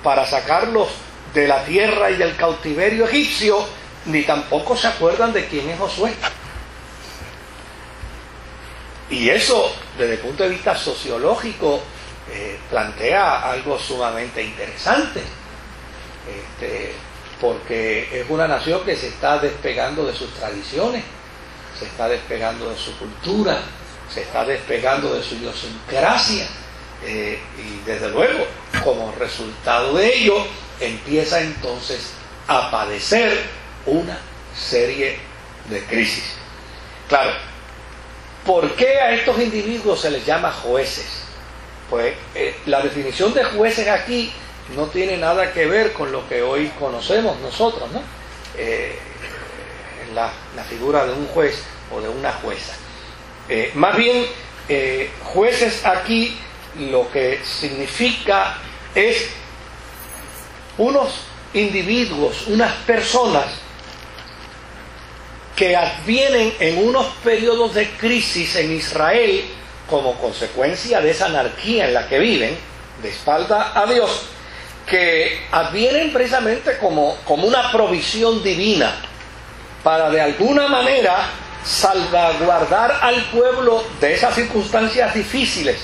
para sacarlos de la tierra y del cautiverio egipcio, ni tampoco se acuerdan de quién es Josué. Y eso, desde el punto de vista sociológico, plantea algo sumamente interesante, porque es una nación que se está despegando de sus tradiciones, se está despegando de su cultura, se está despegando de su idiosincrasia, y desde luego, como resultado de ello, empieza entonces a padecer una serie de crisis. Claro, ¿por qué a estos individuos se les llama jueces? Pues la definición de jueces aquí no tiene nada que ver con lo que hoy conocemos nosotros, ¿no? La figura de un juez o de una jueza. Más bien, jueces aquí lo que significa es unos individuos, unas personas que advienen en unos periodos de crisis en Israel como consecuencia de esa anarquía en la que viven, de espalda a Dios, que advienen precisamente como una provisión divina para de alguna manera salvaguardar al pueblo de esas circunstancias difíciles,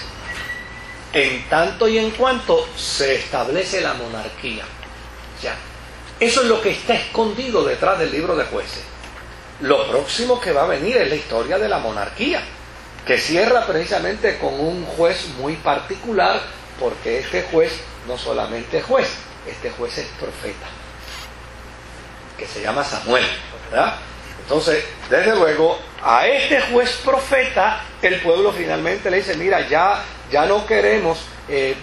en tanto y en cuanto se establece la monarquía. Ya, eso es lo que está escondido detrás del libro de Jueces. Lo próximo que va a venir es la historia de la monarquía, que cierra precisamente con un juez muy particular, porque este juez no solamente es juez, este juez es profeta, que se llama Samuel, ¿verdad? Entonces, desde luego, a este juez profeta, el pueblo finalmente le dice, mira, ya no queremos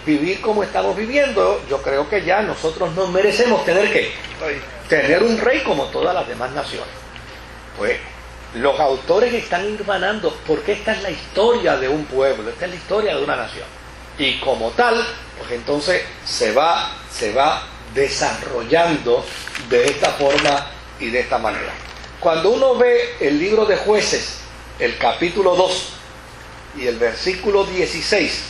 vivir como estamos viviendo, yo creo que ya nosotros no merecemos tener un rey como todas las demás naciones. Pues los autores están irvanando, porque esta es la historia de un pueblo, esta es la historia de una nación, y como tal, pues entonces se va desarrollando de esta forma y de esta manera. Cuando uno ve el libro de Jueces, el capítulo 2 y el versículo 16,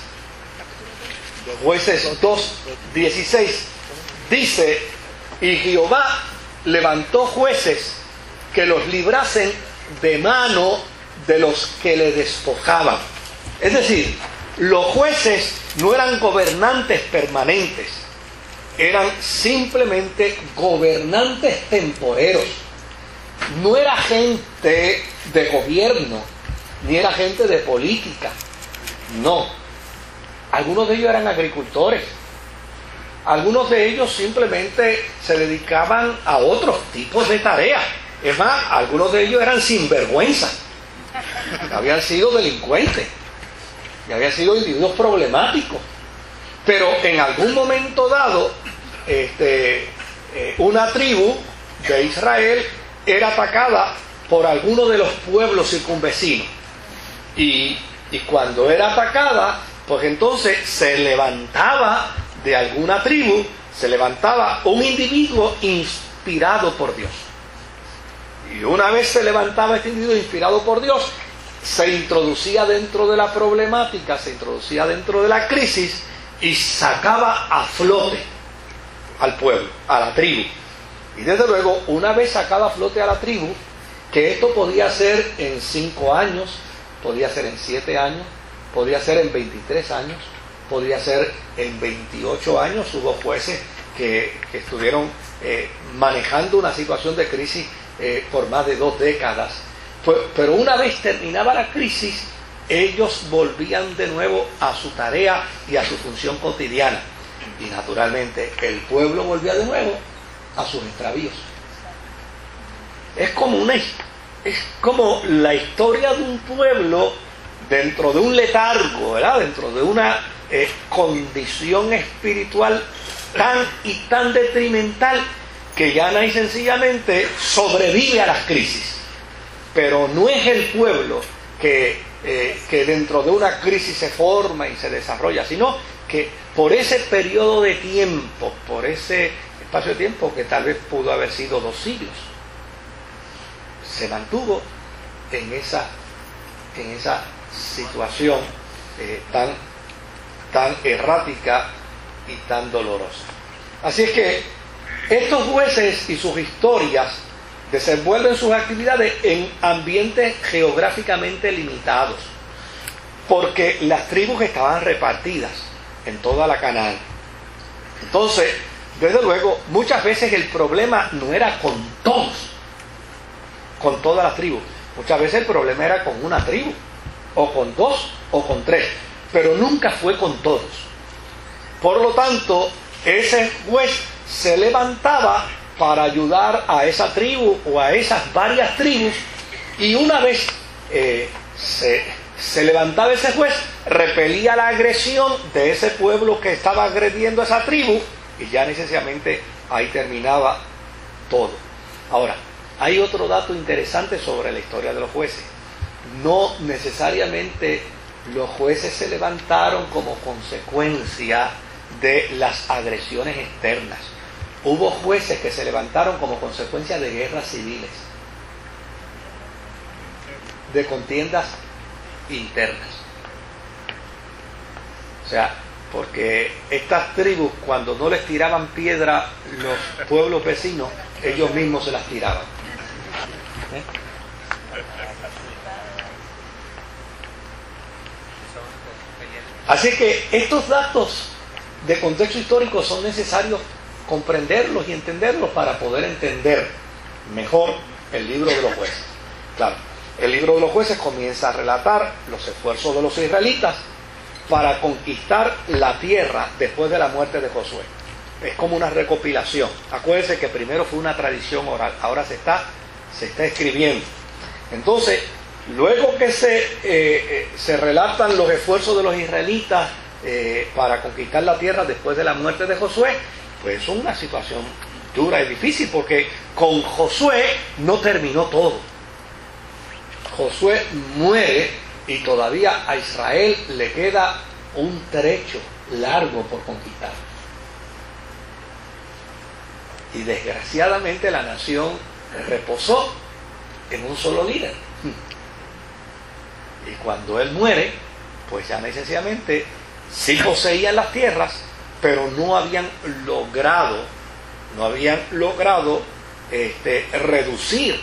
Jueces 2, 16, dice, y Jehová levantó jueces que los librasen de mano de los que le despojaban. Es decir, los jueces no eran gobernantes permanentes, eran simplemente gobernantes temporeros. No era gente de gobierno, ni era gente de política, no. Algunos de ellos eran agricultores, algunos de ellos simplemente se dedicaban a otros tipos de tareas. Es más, algunos de ellos eran sinvergüenza, habían sido delincuentes y habían sido individuos problemáticos, pero en algún momento dado una tribu de Israel era atacada por alguno de los pueblos circunvecinos, y cuando era atacada, pues entonces se levantaba de alguna tribu, se levantaba un individuo inspirado por Dios. Y una vez se levantaba este individuo inspirado por Dios, se introducía dentro de la problemática, se introducía dentro de la crisis y sacaba a flote al pueblo, a la tribu. Y desde luego, una vez sacaba a flote a la tribu, que esto podía ser en 5 años, podía ser en 7 años, podía ser en 23 años, podía ser en 28 años. Hubo jueces que estuvieron manejando una situación de crisis por más de 2 décadas. Pero una vez terminaba la crisis, ellos volvían de nuevo a su tarea y a su función cotidiana. Y naturalmente el pueblo volvía de nuevo a sus extravíos. Es como la historia de un pueblo dentro de un letargo, ¿verdad? Dentro de una condición espiritual tan detrimental, que llana y sencillamente sobrevive a las crisis. Pero no es el pueblo que dentro de una crisis se forma y se desarrolla, sino que por ese periodo de tiempo, por ese espacio de tiempo que tal vez pudo haber sido 2 siglos, se mantuvo en esa situación tan errática y tan dolorosa. Así es que estos jueces y sus historias desenvuelven sus actividades en ambientes geográficamente limitados, porque las tribus estaban repartidas en toda la Canaán. Entonces, desde luego, muchas veces el problema no era con todos, con todas las tribus. Muchas veces el problema era con una tribu, o con dos, o con tres, pero nunca fue con todos. Por lo tanto, ese juez se levantaba para ayudar a esa tribu o a esas varias tribus, y una vez se levantaba ese juez, repelía la agresión de ese pueblo que estaba agrediendo a esa tribu, y ya necesariamente ahí terminaba todo. Ahora, hay otro dato interesante sobre la historia de los jueces. No necesariamente los jueces se levantaron como consecuencia de las agresiones externas. Hubo jueces que se levantaron como consecuencia de guerras civiles, de contiendas internas. O sea, porque estas tribus, cuando no les tiraban piedra los pueblos vecinos, ellos mismos se las tiraban. Así que estos datos de contexto histórico son necesarios comprenderlos y entenderlos para poder entender mejor el libro de los jueces. Claro, el libro de los jueces comienza a relatar los esfuerzos de los israelitas para conquistar la tierra después de la muerte de Josué. Es como una recopilación. Acuérdense que primero fue una tradición oral, ahora se está escribiendo. Entonces, luego que se relatan los esfuerzos de los israelitas para conquistar la tierra después de la muerte de Josué, pues es una situación dura y difícil, porque con Josué no terminó todo. Josué muere y todavía a Israel le queda un trecho largo por conquistar. Y desgraciadamente la nación reposó en un solo líder. Y cuando él muere, pues ya necesariamente sí poseían las tierras, pero no habían logrado reducir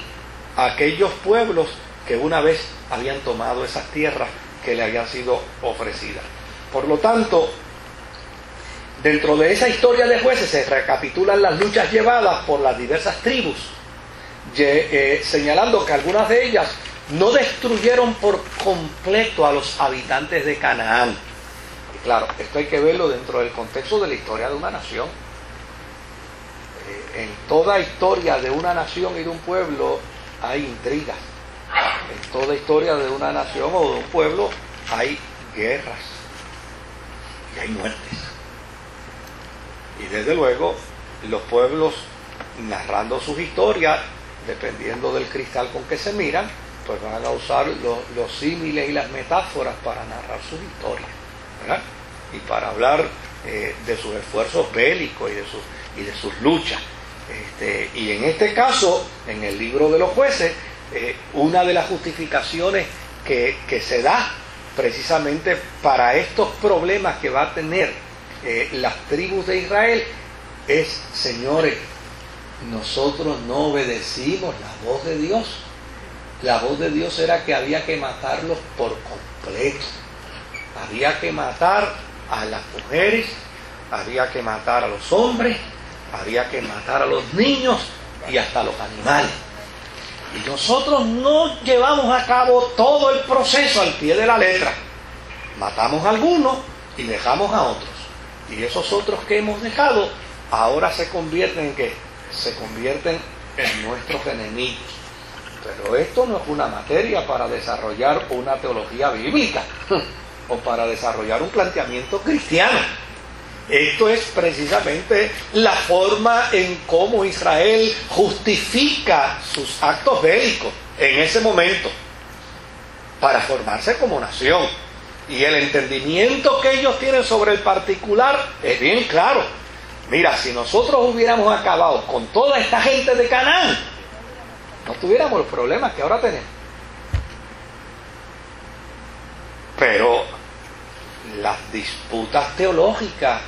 a aquellos pueblos que una vez habían tomado esas tierras que le habían sido ofrecidas. Por lo tanto, dentro de esa historia de jueces se recapitulan las luchas llevadas por las diversas tribus, señalando que algunas de ellas no destruyeron por completo a los habitantes de Canaán. Y claro, esto hay que verlo dentro del contexto de la historia de una nación. En toda historia de una nación y de un pueblo hay intrigas. En toda historia de una nación o de un pueblo hay guerras y hay muertes. Y desde luego los pueblos, narrando sus historias, dependiendo del cristal con que se miran, pues van a usar los símiles y las metáforas para narrar sus historias, ¿verdad? Y para hablar de sus esfuerzos bélicos y de sus luchas. Y en este caso, en el libro de los jueces, una de las justificaciones que se da precisamente para estos problemas que va a tener las tribus de Israel es: señores, nosotros no obedecimos la voz de Dios. La voz de Dios era que había que matarlos por completo. Había que matar a las mujeres, había que matar a los hombres, había que matar a los niños y hasta a los animales. Y nosotros no llevamos a cabo todo el proceso al pie de la letra. Matamos a algunos y dejamos a otros. Y esos otros que hemos dejado ahora se convierten en ¿qué? Se convierten en nuestros enemigos. Pero esto no es una materia para desarrollar una teología bíblica o para desarrollar un planteamiento cristiano. Esto es precisamente la forma en cómo Israel justifica sus actos bélicos en ese momento para formarse como nación. Y el entendimiento que ellos tienen sobre el particular es bien claro. Mira, si nosotros hubiéramos acabado con toda esta gente de Canaán, no tuviéramos los problemas que ahora tenemos. Pero las disputas teológicas